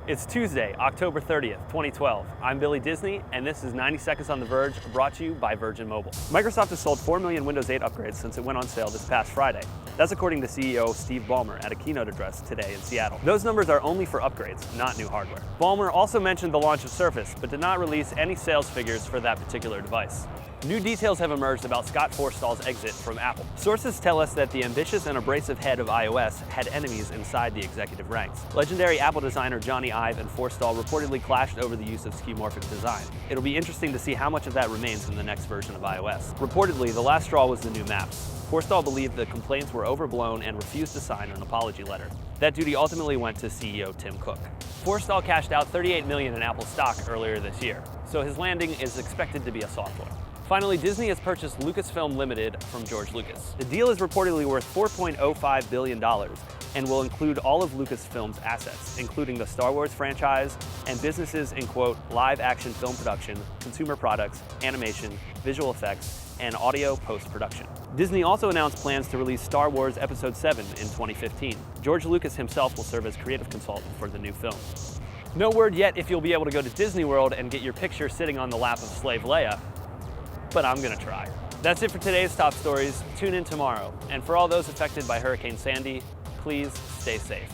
It's Tuesday, October 30th, 2012. I'm Billy Disney, and this is 90 Seconds on the Verge, brought to you by Virgin Mobile. Microsoft has sold 4 million Windows 8 upgrades since it went on sale this past Friday. That's according to CEO Steve Ballmer at a keynote address today in Seattle. Those numbers are only for upgrades, not new hardware. Ballmer also mentioned the launch of Surface, but did not release any sales figures for that particular device. New details have emerged about Scott Forstall's exit from Apple. Sources tell us that the ambitious and abrasive head of iOS had enemies inside the executive ranks. Legendary Apple designer Johnny Ive and Forstall reportedly clashed over the use of skeuomorphic design. It'll be interesting to see how much of that remains in the next version of iOS. Reportedly, the last straw was the new maps. Forstall believed the complaints were overblown and refused to sign an apology letter. That duty ultimately went to CEO Tim Cook. Forstall cashed out $38 million in Apple stock earlier this year, so his landing is expected to be a soft one. Finally, Disney has purchased Lucasfilm Limited from George Lucas. The deal is reportedly worth $4.05 billion and will include all of Lucasfilm's assets, including the Star Wars franchise and businesses in, quote, live action film production, consumer products, animation, visual effects, and audio post-production. Disney also announced plans to release Star Wars Episode 7 in 2015. George Lucas himself will serve as creative consultant for the new film. No word yet if you'll be able to go to Disney World and get your picture sitting on the lap of Slave Leia, but I'm gonna try. That's it for today's top stories. Tune in tomorrow. And for all those affected by Hurricane Sandy, please stay safe.